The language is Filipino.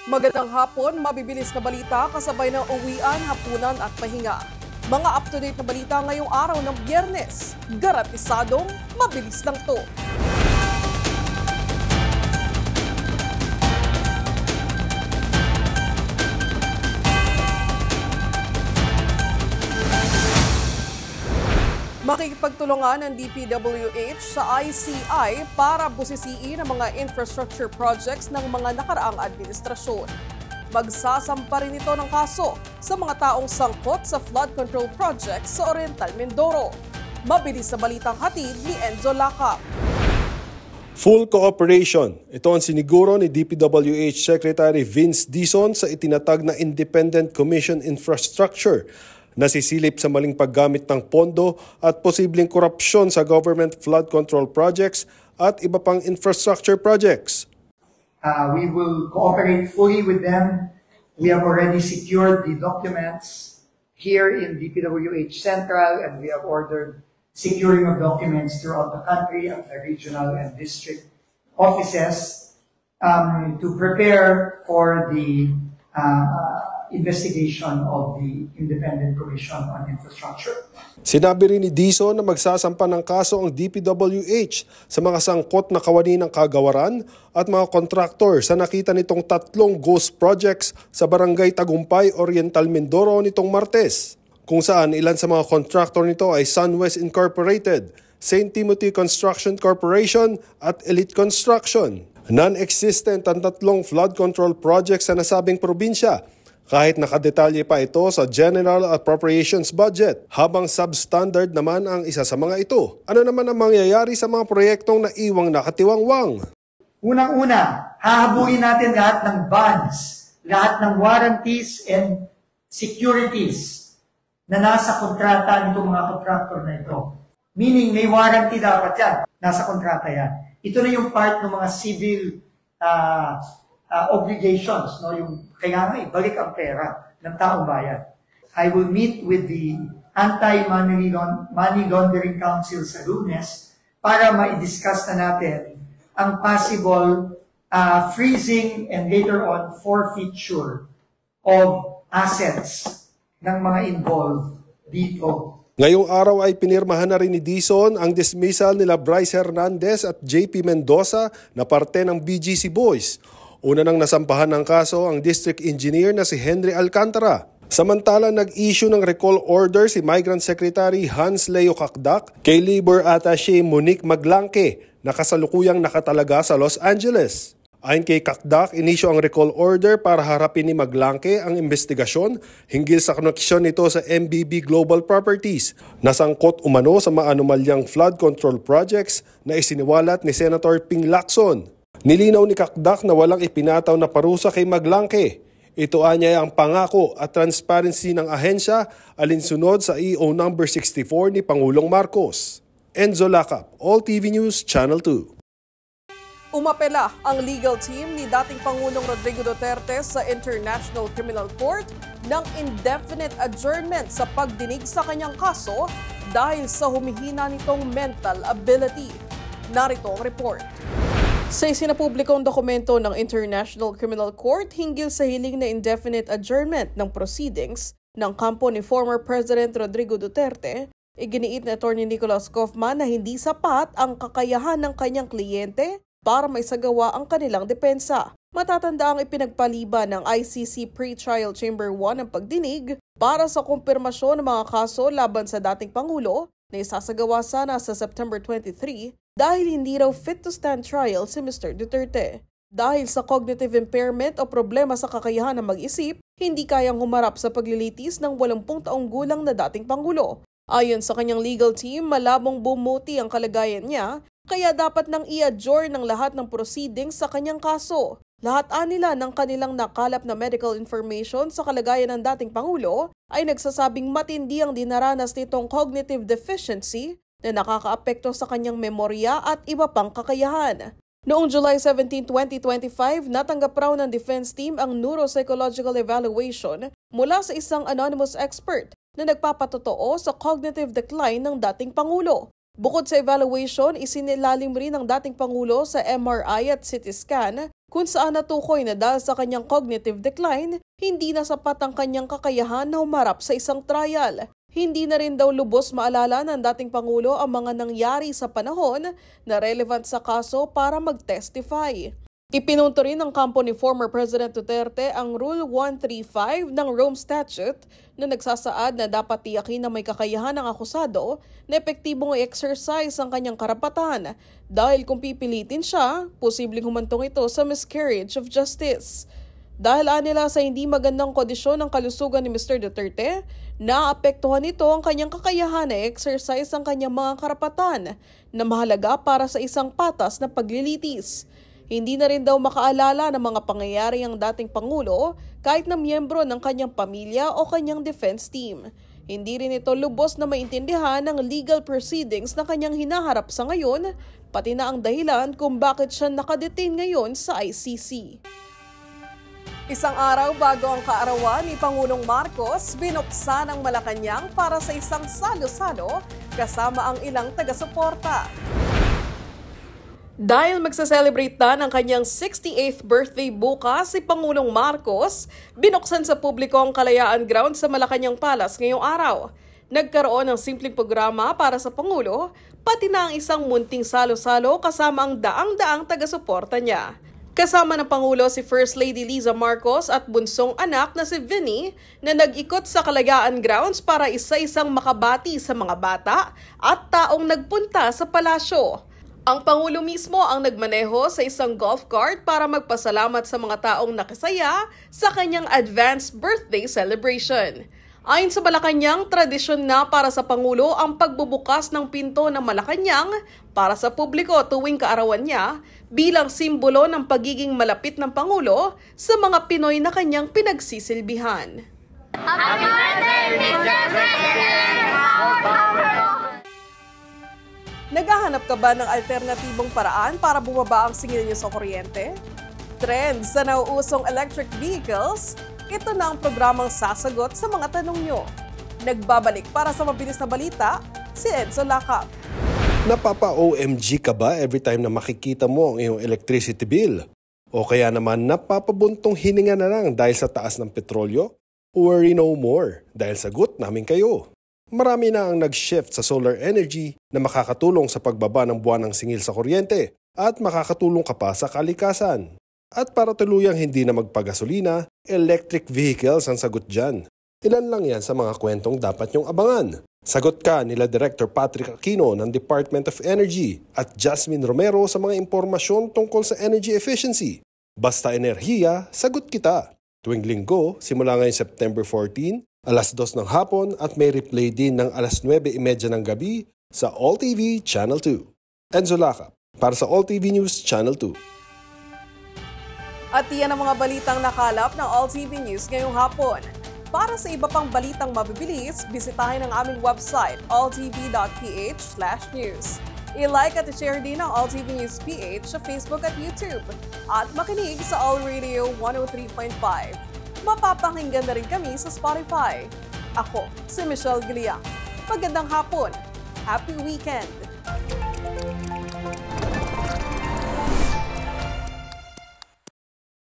Magandang hapon, mabibilis na balita kasabay ng uwian, hapunan at pahinga. Mga up-to-date na balita ngayong araw ng Biyernes. Garantisadong mabilis lang to. Makikipagtulungan ng DPWH sa ICI para busisiin ang mga infrastructure projects ng mga nakaraang administrasyon. Magsasampa rin ito ng kaso sa mga taong sangkot sa flood control projects sa Oriental Mindoro. Mabilis na balitang hatid ni Enzo Lacap. Full cooperation. Ito ang siniguro ni DPWH Secretary Vince Dizon sa itinatag na Independent Commission Infrastructure. Nasisilip sa maling paggamit ng pondo at posibleng korupsyon sa government flood control projects at iba pang infrastructure projects. We will cooperate fully with them. We have already secured the documents here in DPWH Central, and we have ordered securing of documents throughout the country at the regional and district offices to prepare for the investigation of the Independent Commission on Infrastructure. Sinabi rin ni Dizon na magsasampa ng kaso ang DPWH sa mga sangkot na kawani ng kagawaran at mga kontraktor sa nakita nitong 3 ghost projects sa Barangay Tagumpay, Oriental Mindoro nitong Martes, kung saan ilan sa mga kontraktor nito ay SunWest Incorporated, St. Timothy Construction Corporation at Elite Construction. Non-existent ang 3 flood control projects sa nasabing probinsya, kahit nakadetalye pa ito sa General Appropriations Budget, habang substandard naman ang isa sa mga ito. Ano naman ang mangyayari sa mga proyektong naiwang nakatiwangwang? Unang-una, hahabulin natin lahat ng bonds, lahat ng warranties and securities na nasa kontrata nitong mga kontraktor na ito. Meaning, may warranty dapat yan. Nasa kontrata yan. Ito na yung part ng mga civil obligations, no? Yung kailangan ibalik ang pera ng taong bayan. I will meet with the Anti-Money Laundering Council sa Lunes para ma-discuss na natin ang possible freezing and later on forfeiture of assets ng mga involved dito. Ngayong araw ay pinirmahan na rin ni Dizon ang dismissal nila Bryce Hernandez at JP Mendoza na parte ng BGC Boys. Una nang nasampahan ng kaso ang district engineer na si Henry Alcantara. Samantala, nag-issue ng recall order si Migrant Secretary Hans Leo Kakdak kay Labor Attaché Monique Maglanque na kasalukuyang nakatalaga sa Los Angeles. Ayon kay Kakdak, inisyu ang recall order para harapin ni Maglanque ang investigasyon hinggil sa koneksyon nito sa MBB Global Properties na sangkot umano sa maanumalyang flood control projects na isiniwalat ni Senator Ping Lacson. Nilinaw ni Kakdak na walang ipinataw na parusa kay Maglanque. Ito anya ang pangako at transparency ng ahensya alinsunod sa EO number 64 ni Pangulong Marcos. Enzo Lacap, All TV News, Channel 2. Umapela ang legal team ni dating Pangulong Rodrigo Duterte sa International Criminal Court ng indefinite adjournment sa pagdinig sa kanyang kaso dahil sa humihina nitong mental ability. Narito ang report. Sa isinapublikong dokumento ng International Criminal Court hinggil sa hiling na indefinite adjournment ng proceedings ng kampo ni former President Rodrigo Duterte, iginiit ni Atty. Nicholas Kaufman na hindi sapat ang kakayahan ng kanyang kliyente para maisagawa ang kanilang depensa. Matatanda ang ipinagpaliban ng ICC Pre-Trial Chamber 1 ang pagdinig para sa kumpirmasyon ng mga kaso laban sa dating Pangulo na isasagawa sana sa September 23 dahil hindi raw fit to stand trial si Mr. Duterte. Dahil sa cognitive impairment o problema sa kakayahan ng mag-isip, hindi kayang humarap sa paglilitis ng 80 taong gulang na dating Pangulo. Ayon sa kanyang legal team, malabong bumuti ang kalagayan niya, kaya dapat nang i-adjourn ng lahat ng proceedings sa kanyang kaso. Lahat nila ng kanilang nakalap na medical information sa kalagayan ng dating Pangulo ay nagsasabing matindi ang dinaranas nitong cognitive deficiency na nakakaapekto sa kanyang memorya at iba pang kakayahan. Noong July 17, 2025, natanggap raw ng defense team ang neuropsychological evaluation mula sa isang anonymous expert na nagpapatotoo sa cognitive decline ng dating Pangulo. Bukod sa evaluation, isinilalim rin ng dating Pangulo sa MRI at CT scan kung saan natukoy na dahil sa kanyang cognitive decline, hindi na sapat ang kanyang kakayahan na humarap sa isang trial. Hindi na rin daw lubos maalala ng dating Pangulo ang mga nangyari sa panahon na relevant sa kaso para mag-testify. Ipinunto rin ng kampo ni former President Duterte ang Rule 135 ng Rome Statute na nagsasaad na dapat tiyakin na may kakayahan ng akusado na epektibong i-exercise ang kanyang karapatan dahil kung pipilitin siya, posibleng humantong ito sa miscarriage of justice. Dahil anila sa hindi magandang kondisyon ng kalusugan ni Mr. Duterte, naapektuhan nito ang kanyang kakayahan na i-exercise ang kanyang mga karapatan na mahalaga para sa isang patas na paglilitis. Hindi na rin daw makaalala ng mga pangyayari ang dating Pangulo kahit na miyembro ng kanyang pamilya o kanyang defense team. Hindi rin ito lubos na maintindihan ng legal proceedings na kanyang hinaharap sa ngayon, pati na ang dahilan kung bakit siya nakadetain ngayon sa ICC. Isang araw bago ang kaarawan ni Pangulong Marcos, binuksan ang Malacanang para sa isang salo-salo kasama ang ilang taga-suporta. Dahil magsa-celebrate na ng kanyang 68th birthday bukas si Pangulong Marcos, binuksan sa publiko ang Kalayaan Ground sa Malacanang Palace ngayong araw. Nagkaroon ng simpleng programa para sa Pangulo, pati na ang isang munting salo-salo kasama ang daang-daang taga-suporta niya. Kasama ng Pangulo si First Lady Liza Marcos at bunsong anak na si Vinny na nag-ikot sa Kalayaan Grounds para isa-isang makabati sa mga bata at taong nagpunta sa palasyo. Ang Pangulo mismo ang nagmaneho sa isang golf cart para magpasalamat sa mga taong nakisaya sa kanyang advanced birthday celebration. Ayon sa Malacanang, tradisyon na para sa Pangulo ang pagbubukas ng pinto ng Malacanang para sa publiko tuwing kaarawan niya bilang simbolo ng pagiging malapit ng Pangulo sa mga Pinoy na kanyang pinagsisilbihan. Happy birthday, Mr. President! Naghahanap ka ba ng alternatibong paraan para bumaba ang singil niyo sa kuryente? Trends sa nauusong electric vehicles? Ito na ang programang sasagot sa mga tanong nyo. Nagbabalik para sa mabilis na balita, si Enzo Lacap. Napapa-OMG ka ba every time na makikita mo ang iyong electricity bill? O kaya naman napapabuntong hininga na lang dahil sa taas ng petrolyo? Worry no more dahil sagot namin kayo. Marami na ang nag-shift sa solar energy na makakatulong sa pagbaba ng buwan ng singil sa kuryente at makakatulong ka pa sa kalikasan. At para tuluyang hindi na magpagasolina, electric vehicles ang sagot dyan. Ilan lang yan sa mga kwentong dapat nyong abangan. Sagot ka nila Director Patrick Aquino ng Department of Energy at Jasmine Romero sa mga impormasyon tungkol sa energy efficiency. Basta enerhiya, sagot kita. Tuwing linggo, simula ngayong September 14, alas 2 ng hapon at may replay din ng alas 9:30 ng gabi sa All TV Channel 2. Enzo Lacap para sa All TV News Channel 2. At iyan ang mga balitang nakalap ng All TV News ngayong hapon. Para sa iba pang balitang mabibilis, bisitahin ang aming website alltv.ph/news. I-like at i-share din ang All TV News PH sa Facebook at YouTube. At makinig sa All Radio 103.5. Mapapakinggan na rin kami sa Spotify. Ako, si Michelle Giliang. Magandang hapon. Happy weekend!